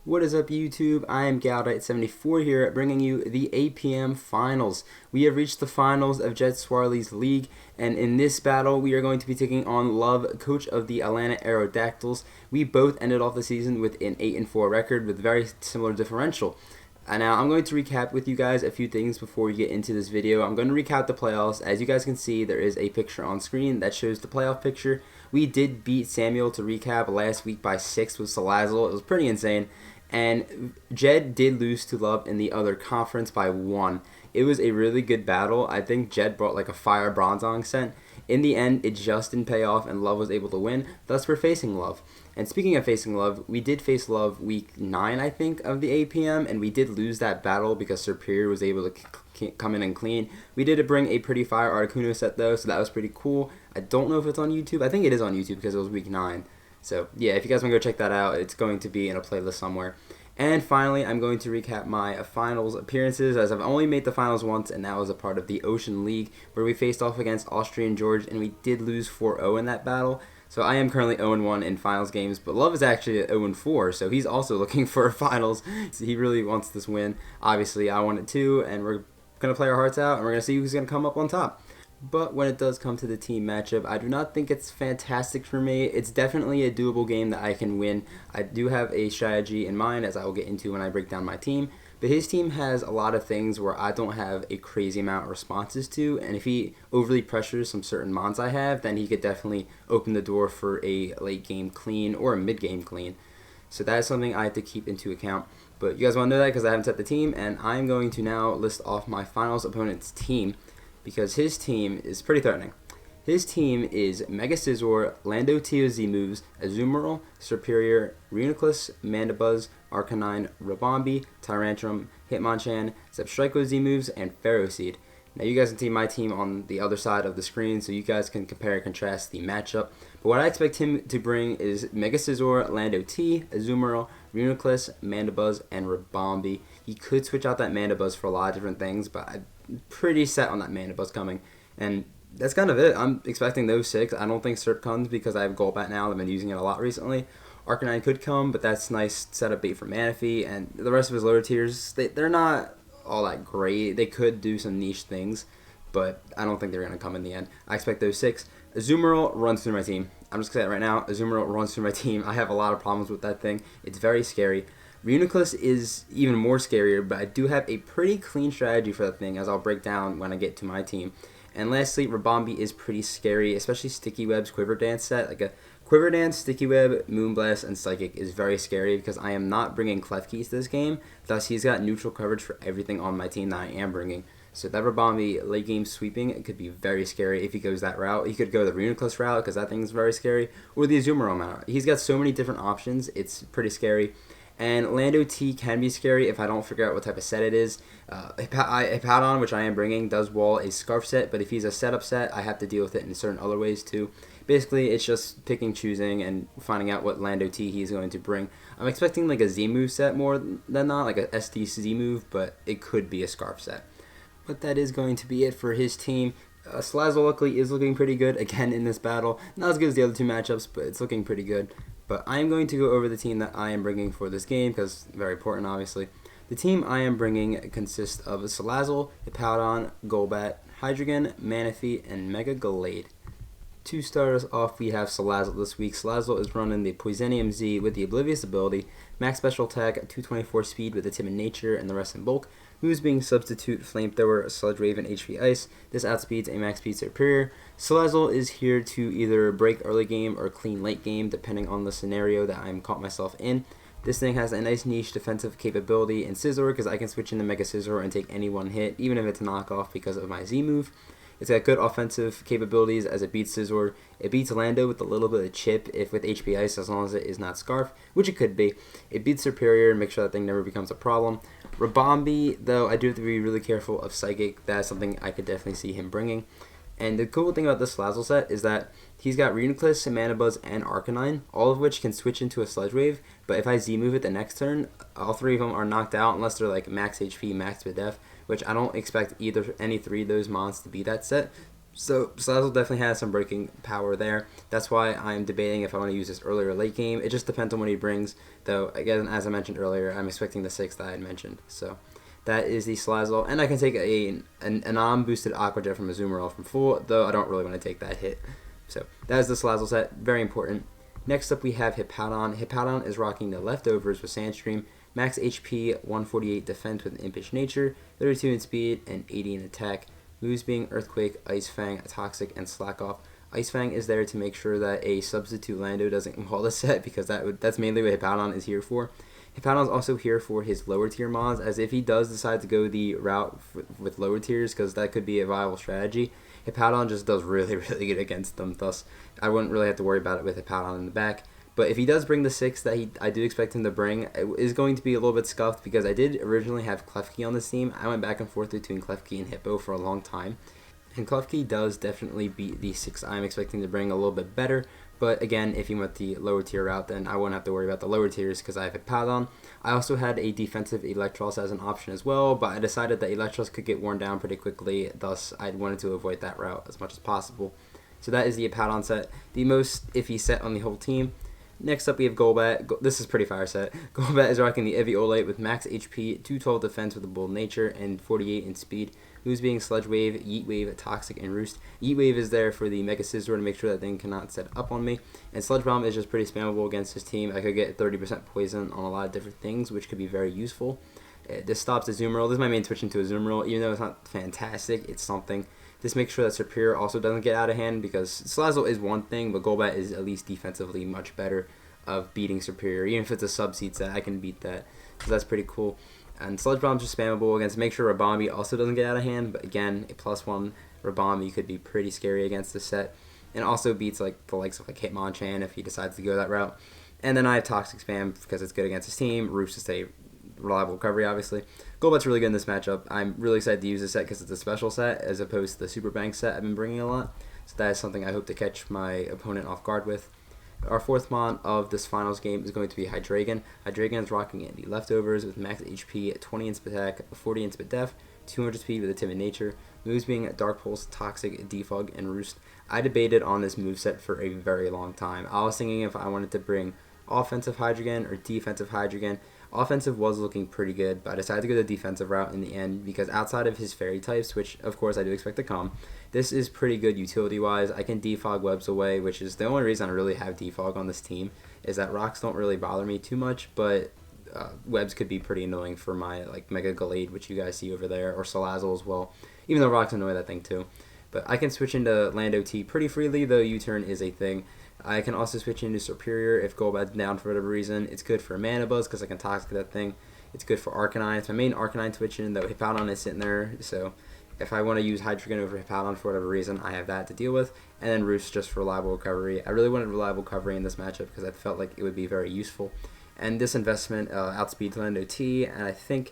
What is up, YouTube? I am Galdite74 here, bringing you the APM Finals. We have reached the finals of Jed Swarley's league, and in this battle, we are going to be taking on Love, coach of the Atlanta Aerodactyls. We both ended off the season with an 8-4 record with very similar differential. Now, I'm going to recap with you guys a few things before we get into this video. I'm going to recap the playoffs. As you guys can see, there is a picture on screen that shows the playoff picture. We did beat Samuel to recap last week by 6 with Salazzle. It was pretty insane. And Jed did lose to Love in the other conference by 1. It was a really good battle. I think Jed brought like a fire bronzong scent. In the end, it just didn't pay off, and Love was able to win. Thus, we're facing Love. And speaking of facing Love, we did face Love week 9, I think, of the APM, and we did lose that battle because Superior was able to come in and clean. We did bring a pretty fire Articuno set, though, so that was pretty cool. I don't know if it's on YouTube. I think it is on YouTube because it was week 9. So, yeah, if you guys want to go check that out, it's going to be in a playlist somewhere. And finally, I'm going to recap my finals appearances, as I've only made the finals once, and that was a part of the Ocean League, where we faced off against Austrian George, and we did lose 4-0 in that battle. So I am currently 0-1 in finals games, but Love is actually at 0-4, so he's also looking for finals. So he really wants this win. Obviously, I want it too, and we're going to play our hearts out, and we're going to see who's going to come up on top. But when it does come to the team matchup, I do not think it's fantastic for me. It's definitely a doable game that I can win. I do have a strategy in mind, as I will get into when I break down my team. But his team has a lot of things where I don't have a crazy amount of responses to. And if he overly pressures some certain mons I have, then he could definitely open the door for a late game clean or a mid game clean. So that is something I have to keep into account. But you guys want to know that because I haven't set the team. And I'm going to now list off my finals opponent's team, because his team is pretty threatening. His team is Mega Scizor, Lando TOZ moves, Azumarill, Superior, Reuniclus, Mandibuzz, Arcanine, Rabombi, Tyrantrum, Hitmonchan, Zebstriko Z moves, and Ferroseed. Now you guys can see my team on the other side of the screen, so you guys can compare and contrast the matchup. But what I expect him to bring is Mega Scizor, Lando T, Azumarill, Reuniclus, Mandibuzz, and Rabombi. He could switch out that Mandibuzz for a lot of different things, but I'm pretty set on that Mandibuzz coming. And that's kind of it. I'm expecting those 6. I don't think Serp comes because I have Golbat now. I've been using it a lot recently. Arcanine could come, but that's nice setup bait for Manaphy. And the rest of his lower tiers, they're not all that great. They could do some niche things, but I don't think they're going to come in the end. I expect those 6. Azumarill runs through my team. I'm just going to say it right now. Azumarill runs through my team. I have a lot of problems with that thing. It's very scary. Reuniclus is even more scarier, but I do have a pretty clean strategy for that thing, as I'll break down when I get to my team. And lastly, Rabombi is pretty scary, especially Sticky Web's Quiver Dance set. Like a Quiver Dance, Sticky Web, Moonblast, and Psychic is very scary because I am not bringing Klefki's this game. Thus, he's got neutral coverage for everything on my team that I am bringing. So that Rabombi late game sweeping, it could be very scary if he goes that route. He could go the Reuniclus route because that thing's very scary, or the Azumarill route. He's got so many different options, it's pretty scary. And Lando T can be scary if I don't figure out what type of set it is. Hippowdon, which I am bringing, does wall a Scarf set, but if he's a setup set, I have to deal with it in certain other ways too. Basically, it's just picking, choosing, and finding out what Lando T he's going to bring. I'm expecting like a Z move set more than not, like a SD Z move, but it could be a Scarf set. But that is going to be it for his team. Salazzle luckily is looking pretty good again in this battle. Not as good as the other 2 matchups, but it's looking pretty good. But I'm going to go over the team that I am bringing for this game because very important, obviously. The team I am bringing consists of Salazzle, Hippowdon, Golbat, Hydreigon, Manaphy, and Mega Gallade. To start us off, we have Salazzle this week. Salazzle is running the Poisonium Z with the Oblivious ability, max special attack, 224 speed with a Timid Nature, and the rest in bulk. Moves being Substitute, Flamethrower, Sludge Wave, and HP Ice. This outspeeds a max speed Superior. Salazzle is here to either break early game or clean late game, depending on the scenario that I'm caught myself in. This thing has a nice niche defensive capability in Scizor because I can switch into Mega Scizor and take any one hit, even if it's a knockoff because of my Z move. It's got good offensive capabilities as it beats Scizor. It beats Lando with a little bit of chip if with HP Ice, as long as it is not Scarf, which it could be. It beats Superior and makes sure that thing never becomes a problem. Rabombi, though, I do have to be really careful of Psychic. That's something I could definitely see him bringing. And the cool thing about this Salazzle set is that he's got Reuniclus, Manibuzz, and Arcanine, all of which can switch into a Sludge Wave, but if I Z-move it the next turn, all 3 of them are knocked out unless they're like max HP, max with def, which I don't expect any 3 of those mons to be that set. So Salazzle definitely has some breaking power there. That's why I'm debating if I want to use this earlier or late game. It just depends on what he brings. Though, again, as I mentioned earlier, I'm expecting the 6 that I had mentioned. So that is the Salazzle. And I can take a non-boosted Aqua Jet from Azumarill from full, though I don't really want to take that hit. So that is the Salazzle set. Very important. Next up, we have Hippowdon. Hippowdon is rocking the Leftovers with Sandstream. Max HP, 148 defense with an Impish Nature, 32 in speed, and 80 in attack. Moves being Earthquake, Ice Fang, Toxic, and Slack Off. Ice Fang is there to make sure that a substitute Lando doesn't wall the set, because that's mainly what Hippowdon is here for. Hippowdon is also here for his lower tier mods, as if he does decide to go the route with lower tiers, because that could be a viable strategy. Hippowdon just does really, really good against them, thus I wouldn't really have to worry about it with Hippowdon in the back. But if he does bring the 6 that I do expect him to bring, it is going to be a little bit scuffed because I did originally have Klefki on this team. I went back and forth between Klefki and Hippo for a long time. And Klefki does definitely beat the 6 I'm expecting to bring a little bit better. But again, if he went the lower tier route, then I wouldn't have to worry about the lower tiers because I have Hippowdon. I also had a defensive Electros as an option as well, but I decided that Electros could get worn down pretty quickly, thus I wanted to avoid that route as much as possible. So that is the Hippowdon set, the most iffy set on the whole team. Next up, we have Golbat. This is pretty fire set. Golbat is rocking the Eviolite with max HP, 212 defense with a bold nature, and 48 in speed. Moves being Sludge Wave, Yeet Wave, Toxic, and Roost. Yeet Wave is there for the Mega Scizor to make sure that thing cannot set up on me. And Sludge Bomb is just pretty spammable against his team. I could get 30% poison on a lot of different things, which could be very useful. This stops Azumarill. This is my main switch into Azumarill. Even though it's not fantastic, it's something. This makes sure that Serperior also doesn't get out of hand, because Salazzle is one thing, but Golbat is at least defensively much better of beating Serperior. Even if it's a sub-seed set, I can beat that. So that's pretty cool. And Sludge Bomb's just spammable against. Make sure Rabambi also doesn't get out of hand, but again, a +1 Rabambi could be pretty scary against this set. And also beats like the likes of like Hitmonchan if he decides to go that route. And then I have Toxic Spam because it's good against his team. Roost is a reliable recovery, obviously. Golbat's really good in this matchup. I'm really excited to use this set because it's a special set as opposed to the Super Bank set I've been bringing a lot. So that is something I hope to catch my opponent off guard with. Our fourth mon of this finals game is going to be Hydreigon. Hydreigon is rocking in the Leftovers with max HP, 20 in Spit Attack, 40 in Spit Def, 200 speed with a Timid Nature. Moves being Dark Pulse, Toxic, Defog, and Roost. I debated on this moveset for a very long time. I was thinking if I wanted to bring offensive Hydreigon or defensive Hydreigon. Offensive was looking pretty good, but I decided to go the defensive route in the end because outside of his fairy types, which of course I do expect to come, this is pretty good utility-wise. I can defog webs away, which is the only reason I really have defog on this team, is that rocks don't really bother me too much, but webs could be pretty annoying for my like Mega Gallade, which you guys see over there, or Salazzle as well, even though rocks annoy that thing too. But I can switch into Lando T pretty freely, though U-turn is a thing. I can also switch into Superior if Golbat's down for whatever reason. It's good for Mana Buzz because I can Toxic that thing. It's good for Arcanine. It's my main Arcanine switching, though Hippowdon is sitting there. So if I want to use Hydreigon over Hippowdon for whatever reason, I have that to deal with. And then Roost just for reliable recovery. I really wanted reliable recovery in this matchup because I felt like it would be very useful. And this investment outspeeds Lando T, and I think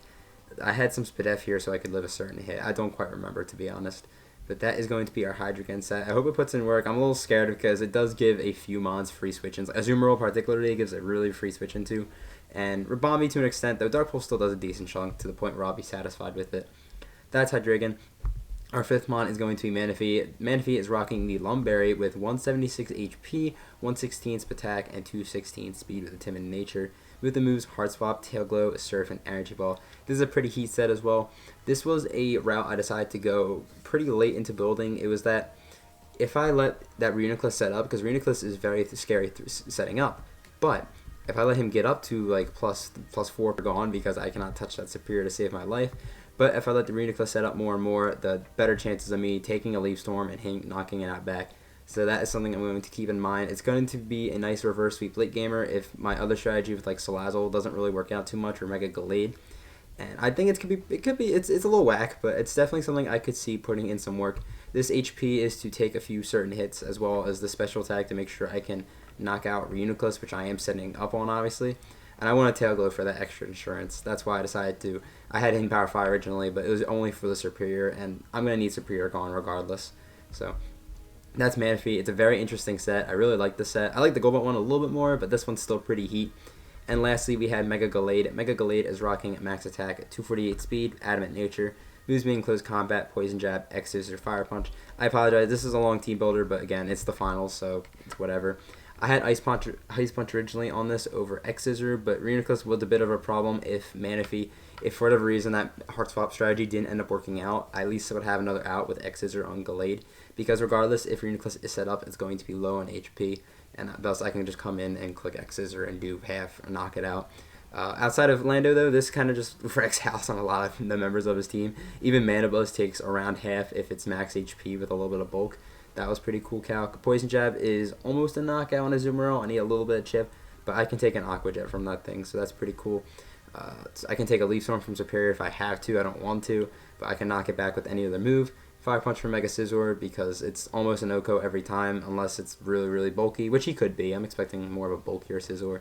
I had some Spidef here so I could live a certain hit. I don't quite remember, to be honest. But that is going to be our Hydreigon set. I hope it puts in work. I'm a little scared because it does give a few mons free switch-ins. Azumarill particularly gives a really free switch-in to. And Rabambi to an extent, though Dark Pulse still does a decent chunk to the point where I'll be satisfied with it. That's Hydreigon. Our fifth mon is going to be Manaphy. Manaphy is rocking the Lumberry with 176 HP, 116 Spit Attack, and 216 speed with a Timid Nature. With the moves Heart Swap, Tail Glow, Surf, and Energy Ball. This is a pretty heat set as well. This was a route I decided to go pretty late into building. It was that if I let that Reuniclus set up, because Reuniclus is very scary setting up, but if I let him get up to like plus 4 gone because I cannot touch that Superior to save my life, but if I let the Reuniclus set up more and more, the better chances of me taking a Leaf Storm and him knocking it out back. So that is something I'm going to keep in mind. It's going to be a nice reverse sweep late gamer if my other strategy with like Salazzle doesn't really work out too much, or Mega Gallade. And I think it's a little whack, but it's definitely something I could see putting in some work. This HP is to take a few certain hits as well as the special attack to make sure I can knock out Reuniclus, which I am setting up on obviously. And I want a Tail Glow for that extra insurance. That's why I decided to. I had him Power Fire originally, but it was only for the Superior, and I'm going to need Superior gone regardless. So that's Manaphy. It's a very interesting set. I really like the set. I like the Golbat one a little bit more, but this one's still pretty heat. And lastly, we had Mega Gallade. Mega Gallade is rocking max attack, 248 speed, Adamant Nature. Moves being Close Combat, Poison Jab, X Scissor, Fire Punch. I apologize, this is a long team builder, but again, it's the finals, so it's whatever. I had Ice Punch originally on this over X Scissor, but Reuniclus was a bit of a problem if Manaphy, if for whatever reason that Heart Swap strategy didn't end up working out, I at least would have another out with X Scissor on Gallade, because regardless, if Reuniclus is set up, it's going to be low on HP, and thus I can just come in and click X Scissor and do half and knock it out. Outside of Lando, though, this kind of just wrecks house on a lot of the members of his team. Even Mana Buzz takes around half if it's max HP with a little bit of bulk. That was pretty cool calc. Poison Jab is almost a knockout on a Azumarill. I need a little bit of chip, but I can take an Aqua Jet from that thing, so that's pretty cool. So I can take a Leaf Storm from Superior if I have to. I don't want to, but I can knock it back with any other move. Fire Punch from Mega Scizor because it's almost an OHKO every time unless it's really, really bulky, which he could be. I'm expecting more of a bulkier Scizor.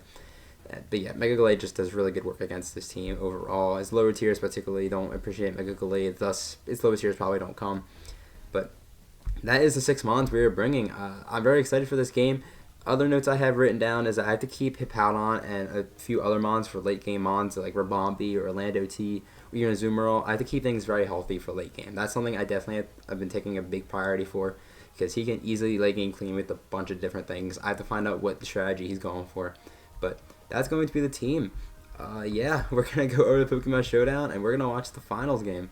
But yeah, Mega Gallade just does really good work against this team overall. His lower tiers particularly don't appreciate Mega Gallade, thus its lower tiers probably don't come. But that is the 6 mons we are bringing. I'm very excited for this game. Other notes I have written down is I have to keep Hippowdon and a few other mons for late game mons like Rabombi or Orlando T or even Azumarill. I have to keep things very healthy for late game. That's something I definitely have been taking a big priority for because he can easily late game clean with a bunch of different things. I have to find out what the strategy he's going for. But that's going to be the team. Yeah, we're going to go over the Pokemon Showdown, and we're going to watch the finals game.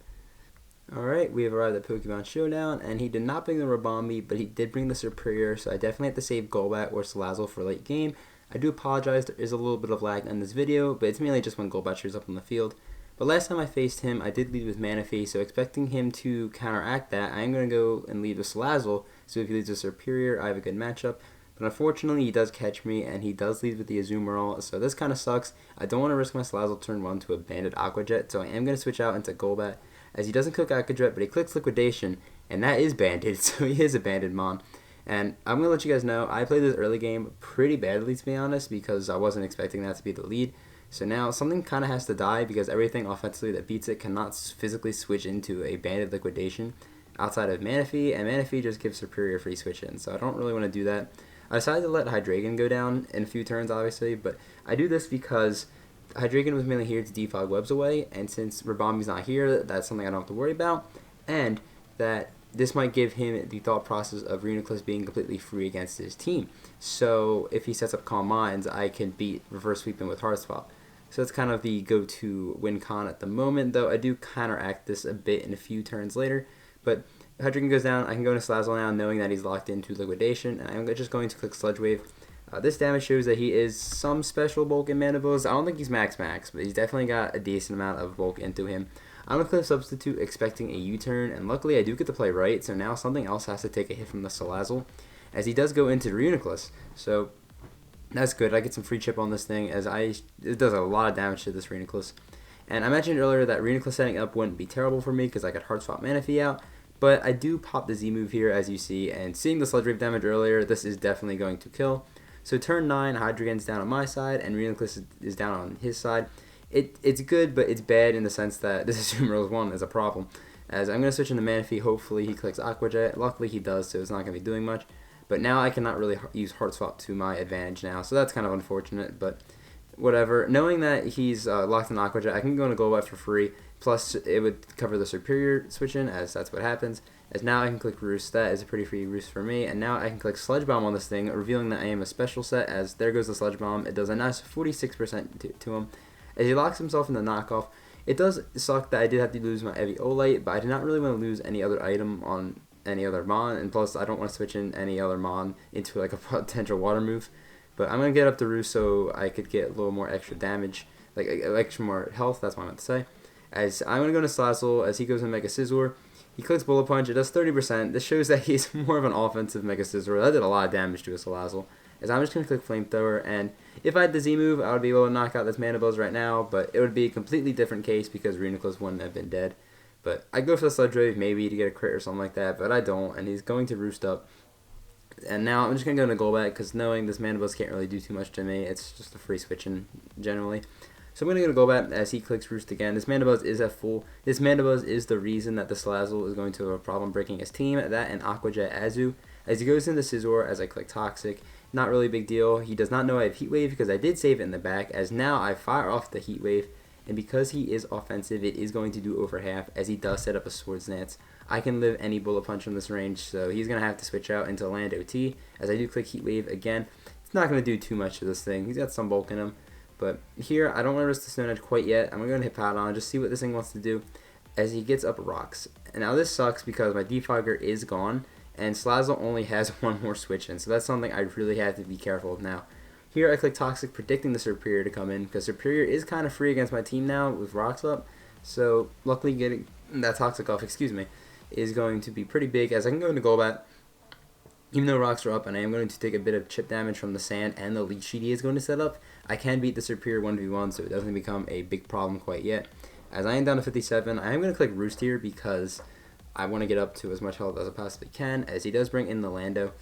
Alright, we have arrived at Pokemon Showdown, and he did not bring the Rabombi, but he did bring the Superior, so I definitely have to save Golbat or Salazzle for late game. I do apologize, there is a little bit of lag in this video, but it's mainly just when Golbat shows up on the field. But last time I faced him, I did lead with Manaphy, so expecting him to counteract that, I am going to go and lead with Salazzle, so if he leads with Superior, I have a good matchup. But unfortunately, he does catch me, and he does lead with the Azumarill, so this kind of sucks. I don't want to risk my Salazzle turn 1 to a Banded Aqua Jet, so I am going to switch out into Golbat, as he doesn't click Aqua Jet, but he clicks Liquidation, and that is Banded, so he is a Banded Mon. And I'm going to let you guys know, I played this early game pretty badly, to be honest, because I wasn't expecting that to be the lead. So now, something kind of has to die, because everything offensively that beats it cannot physically switch into a Banded Liquidation outside of Manaphy, and Manaphy just gives Superior free switch in, so I don't really want to do that. I decided to let Hydreigon go down in a few turns, obviously, but I do this because Hydreigon was mainly here to defog webs away, and since Rabombi's not here, that's something I don't have to worry about, and that this might give him the thought process of Reuniclus being completely free against his team. So if he sets up Calm Minds, I can beat Reverse Sweep him with Heart Swap. So that's kind of the go-to win con at the moment, though I do counteract this a bit in a few turns later, but Hydreigon goes down, I can go into Salazzle now knowing that he's locked into Liquidation, and I'm just going to click Sludge Wave. This damage shows that he is some special bulk in Mana Buzz. I don't think he's max, but he's definitely got a decent amount of bulk into him. I'm going to click Substitute expecting a U-turn, and luckily I do get to play right, so now something else has to take a hit from the Salazzle, as he does go into Reuniclus. So that's good, I get some free chip on this thing, as it does a lot of damage to this Reuniclus. And I mentioned earlier that Reuniclus setting up wouldn't be terrible for me, because I could Heart Swap Manaphy out. But I do pop the Z move here, as you see, and seeing the Sludge Wave damage earlier, this is definitely going to kill. So turn 9, Hydreigon's down on my side, and Reuniclus is down on his side. It's good, but it's bad in the sense that this Azumarill 1 is a problem. As I'm going to switch into Manaphy, hopefully he clicks Aqua Jet. Luckily he does, so it's not going to be doing much. But now I cannot really use Heart Swap to my advantage now, so that's kind of unfortunate, but whatever. Knowing that he's locked in Aqua Jet, I can go into Golbat for free. Plus, it would cover the Superior switch in, as that's what happens. As now I can click Roost. That is a pretty free Roost for me. And now I can click Sludge Bomb on this thing, revealing that I am a special set, as there goes the Sludge Bomb. It does a nice 46% to him. As he locks himself in the knockoff, it does suck that I did have to lose my Eviolite, but I did not really want to lose any other item on any other Mon, and plus I don't want to switch in any other Mon into like a potential water move. But I'm going to get up to Roost so I could get a little more extra damage, like extra more health, that's what I meant to say. As I'm going to go to Salazzle, as he goes in Mega Scizor. He clicks Bullet Punch, it does 30%. This shows that he's more of an offensive Mega Scizor. That did a lot of damage to a Salazzle. As I'm just going to click Flamethrower, and if I had the Z move, I would be able to knock out this Mana Buzz right now, but it would be a completely different case because Reuniclus wouldn't have been dead. But I go for the Sludge Wave maybe to get a crit or something like that, but I don't, and he's going to Roost up. And now I'm just going to go into Golbat, because knowing this Mana Buzz can't really do too much to me, it's just a free switching generally. So I'm going to go to Golbat as he clicks Roost again. This Mana Buzz is at full. This Mana Buzz is the reason that the Salazzle is going to have a problem breaking his team. That and Aqua Jet Azu. As he goes into Scizor, as I click Toxic, not really a big deal. He does not know I have Heat Wave because I did save it in the back. As now I fire off the Heat Wave, and because he is offensive, it is going to do over half, as he does set up a Swords Dance. I can live any bullet punch from this range, so he's going to have to switch out into Lando T, as I do click Heat Wave again. It's not going to do too much to this thing. He's got some bulk in him, but here, I don't want to risk the Stone Edge quite yet. I'm going to go and hit Hippowdon, just see what this thing wants to do, as he gets up rocks. And now this sucks because my Defogger is gone, and Slazzle only has one more switch in, so that's something I really have to be careful of now. Here I click Toxic, predicting the Superior to come in, because Superior is kind of free against my team now with rocks up, so luckily getting that Toxic off, is going to be pretty big, as I can go into Golbat, even though rocks are up, and I am going to take a bit of chip damage from the sand and the leech sheet he is going to set up. I can beat the Superior 1v1, so it doesn't become a big problem quite yet. As I am down to 57, I am going to click Roost here because I want to get up to as much health as I possibly can, as he does bring in the Lando.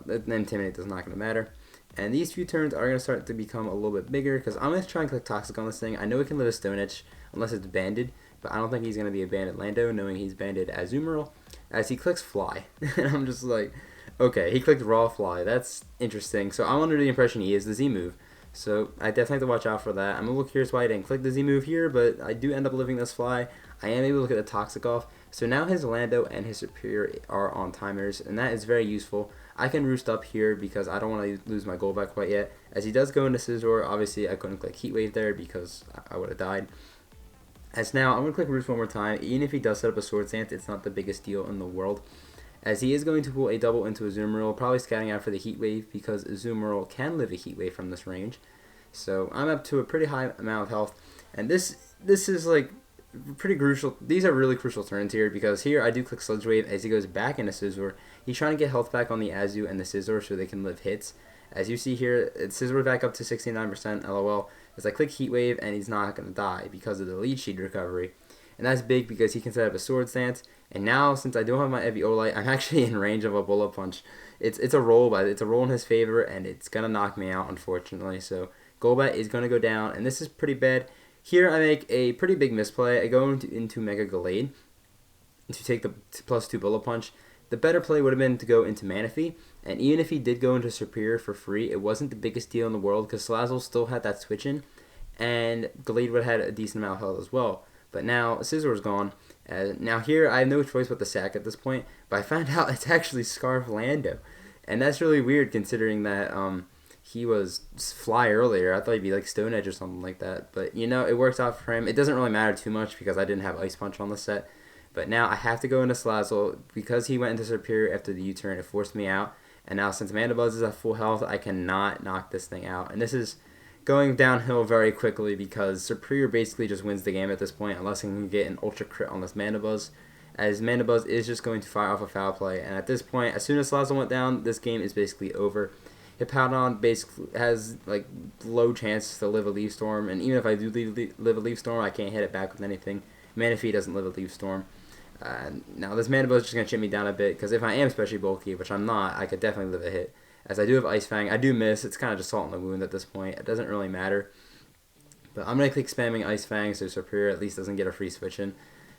The Intimidate is not going to matter. And these few turns are going to start to become a little bit bigger, because I'm going to try and click Toxic on this thing. I know it can live a Stone Edge unless it's banded, but I don't think he's going to be a banded Lando, knowing he's banded Azumarill, as he clicks Fly. And I'm just like, okay, he clicked Raw Fly. That's interesting. So I'm under the impression he is the Z move. So I definitely have to watch out for that. I'm a little curious why I didn't click the Z move here, but I do end up living this Fly. I am able to get the Toxic off. So now his Lando and his Superior are on timers, and that is very useful. I can roost up here because I don't want to lose my Golbat quite yet. As he does go into Scizor, obviously I couldn't click Heat Wave there because I would have died. As now, I'm going to click Roost one more time. Even if he does set up a Swords Dance, it's not the biggest deal in the world, as he is going to pull a double into Azumarill, probably scouting out for the Heat Wave, because Azumarill can live a Heat Wave from this range. So I'm up to a pretty high amount of health, and this is like pretty crucial. These are really crucial turns here, because here I do click Sludge Wave as he goes back into Scizor. He's trying to get health back on the Azu and the Scizor so they can live hits. As you see here, Scizor back up to 69%, lol, as I click Heat Wave, and he's not going to die because of the Leech Seed recovery. And that's big because he can set up a Swords Dance. And now, since I don't have my Eviolite, I'm actually in range of a Bullet Punch. It's a roll, but it's a roll in his favor, and it's going to knock me out, unfortunately. So Golbat is going to go down, and this is pretty bad. Here I make a pretty big misplay. I go into Mega Gallade to take the +2 Bullet Punch. The better play would have been to go into Manaphy, and even if he did go into Superior for free, it wasn't the biggest deal in the world because Slazzle still had that switch in, and Gallade would have had a decent amount of health as well. But now Scizor's gone. Now here I have no choice but to sack at this point, but I found out it's actually Scarf Lando, and that's really weird considering that he was Fly earlier. I thought he'd be like Stone Edge or something like that, but you know, it works out for him. It doesn't really matter too much because I didn't have Ice Punch on the set. But now I have to go into Slazzle because he went into Superior after the U-turn. It forced me out. And now since Mandibuzz is at full health, I cannot knock this thing out. And this is going downhill very quickly because Superior basically just wins the game at this point unless he can get an Ultra Crit on this Mandibuzz. As Mandibuzz is just going to fire off a Foul Play. And at this point, as soon as Slazzle went down, this game is basically over. Hippowdon basically has like low chances to live a Leaf Storm. And even if I do live a Leaf Storm, I can't hit it back with anything. Manaphy doesn't live a Leaf Storm. Now this Mandibuzz is just going to chip me down a bit, because if I am especially bulky, which I'm not, I could definitely live a hit. As I do have Ice Fang, I do miss. It's kind of just salt in the wound at this point. It doesn't really matter. But I'm going to click spamming Ice Fang so Superior at least doesn't get a free switch in,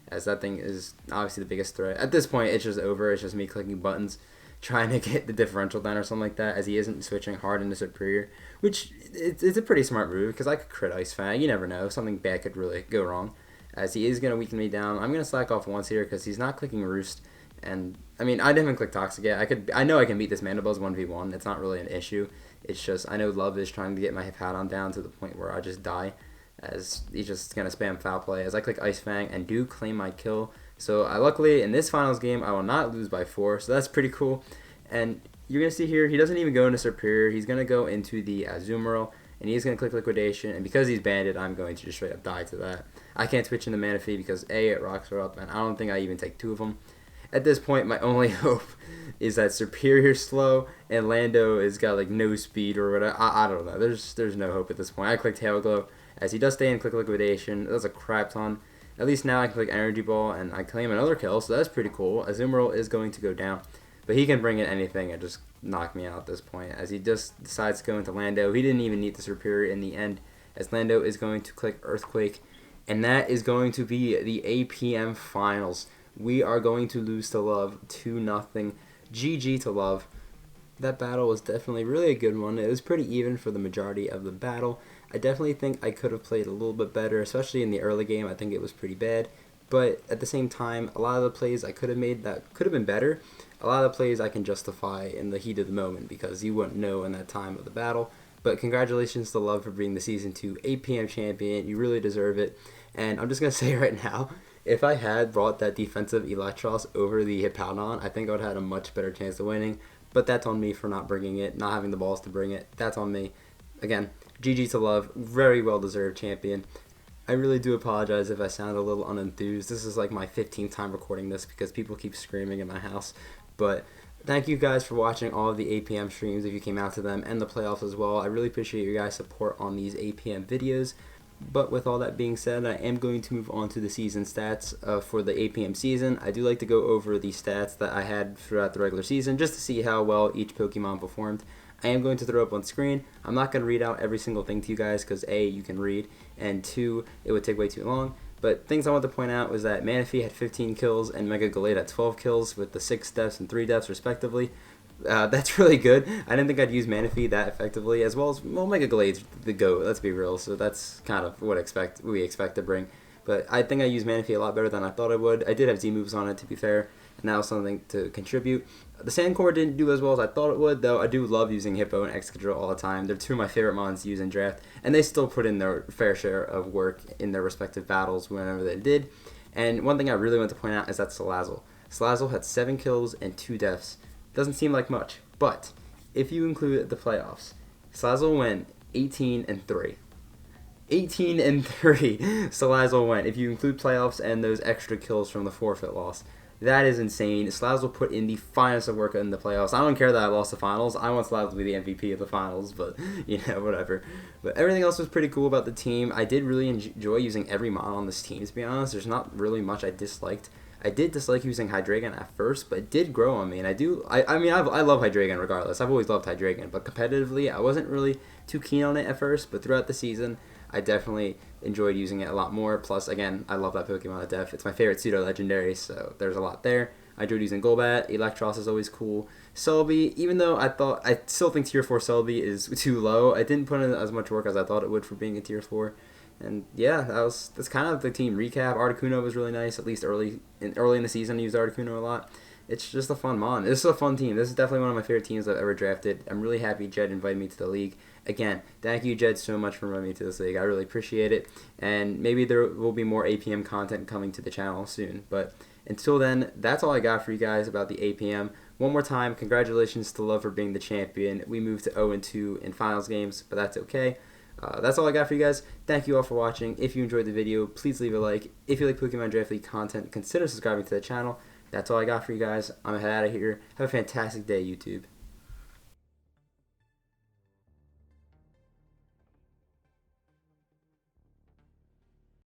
as that thing is obviously the biggest threat. At this point, it's just over. It's just me clicking buttons, trying to get the differential down or something like that, as he isn't switching hard into Superior, which it's a pretty smart move, because I could crit Ice Fang. You never know. Something bad could really go wrong. As he is going to weaken me down. I'm going to slack off once here because he's not clicking Roost. And, I mean, I didn't click Toxic yet. I know I can beat this Mandibuzz 1v1. It's not really an issue. It's just, I know Love is trying to get my Hippowdon down to the point where I just die, as he's just going to spam Foul Play. As I click Ice Fang and do claim my kill. So, luckily, in this finals game, I will not lose by 4. So, that's pretty cool. And you're going to see here, he doesn't even go into Superior. He's going to go into the Azumarill. And he's going to click Liquidation, and because he's banded, I'm going to just straight up die to that. I can't switch into Manaphy because A, rocks are up, and I don't think I even take 2 of them. At this point, my only hope is that Superior slow, and Lando has got like no speed or whatever. I don't know. There's no hope at this point. I clicked Hail Glow, as he does stay in click Liquidation. That's a crap ton. At least now I can click Energy Ball, and I claim another kill, so that's pretty cool. Azumarill is going to go down. But he can bring in anything and just knock me out at this point, as he just decides to go into Lando. He didn't even need the Superior in the end, as Lando is going to click Earthquake. And that is going to be the APM Finals. We are going to lose to Love 2-0. GG to Love. That battle was definitely really a good one. It was pretty even for the majority of the battle. I definitely think I could have played a little bit better, especially in the early game. I think it was pretty bad. But at the same time, a lot of the plays I could have made that could have been better, a lot of the plays I can justify in the heat of the moment because you wouldn't know in that time of the battle. But congratulations to Love for being the Season 2 APM champion. You really deserve it. And I'm just going to say right now, if I had brought that defensive Electros over the Hippowdon, I think I would have had a much better chance of winning. But that's on me for not bringing it, not having the balls to bring it. That's on me. Again, GG to Love. Very well-deserved champion. I really do apologize if I sound a little unenthused. This is like my 15th time recording this because people keep screaming in my house. But thank you guys for watching all of the APM streams if you came out to them and the playoffs as well. I really appreciate your guys' support on these APM videos. But with all that being said, I am going to move on to the season stats for the APM season. I do like to go over the stats that I had throughout the regular season just to see how well each Pokemon performed. I am going to throw up on screen. I'm not going to read out every single thing to you guys because A, you can read, and 2, it would take way too long. But things I want to point out was that Manaphy had 15 kills and Mega Gallade had 12 kills with the 6 deaths and 3 deaths respectively. That's really good. I didn't think I'd use Manaphy that effectively, as well as, well, Mega Gallade's the GOAT, let's be real, so that's kind of what we expect to bring. But I think I used Manaphy a lot better than I thought I would. I did have Z-moves on it, to be fair, and that was something to contribute. The Sandcore didn't do as well as I thought it would, though I do love using Hippo and Excadrill all the time. They're 2 of my favorite mons to use in draft, and they still put in their fair share of work in their respective battles whenever they did. And one thing I really want to point out is that Salazzle. Salazzle had 7 kills and 2 deaths. Doesn't seem like much, but if you include the playoffs, Salazzle went 18-3. 18-3 Salazzle went, if you include playoffs and those extra kills from the forfeit loss. That is insane. Salazzle put in the finest of work in the playoffs. I don't care that I lost the finals. I want Salazzle to be the MVP of the finals, but, you know, whatever. But everything else was pretty cool about the team. I did really enjoy using every mon on this team, to be honest. There's not really much I disliked. I did dislike using Hydreigon at first, but it did grow on me, and I love Hydreigon regardless. I've always loved Hydreigon, but competitively, I wasn't really too keen on it at first, but throughout the season, I definitely enjoyed using it a lot more. Plus, again, I love that Pokemon to death. It's my favorite pseudo-legendary, so there's a lot there. I enjoyed using Golbat. Electros is always cool. Celebi, even though I still think Tier 4 Celebi is too low, I didn't put in as much work as I thought it would for being a Tier 4. And yeah, that's kind of the team recap. Articuno was really nice, at least early in the season. I used Articuno a lot. It's just a fun mon. This is a fun team. This is definitely one of my favorite teams I've ever drafted. I'm really happy Jed invited me to the league. Again, thank you, Jed, so much for inviting me to this league. I really appreciate it. And maybe there will be more APM content coming to the channel soon. But until then, that's all I got for you guys about the APM. One more time, congratulations to Love for being the champion. We moved to 0-2 in finals games, but that's okay. That's all I got for you guys. Thank you all for watching. If you enjoyed the video, please leave a like. If you like Pokemon Draft League content, consider subscribing to the channel. That's all I got for you guys. I'm head out of here. Have a fantastic day, YouTube.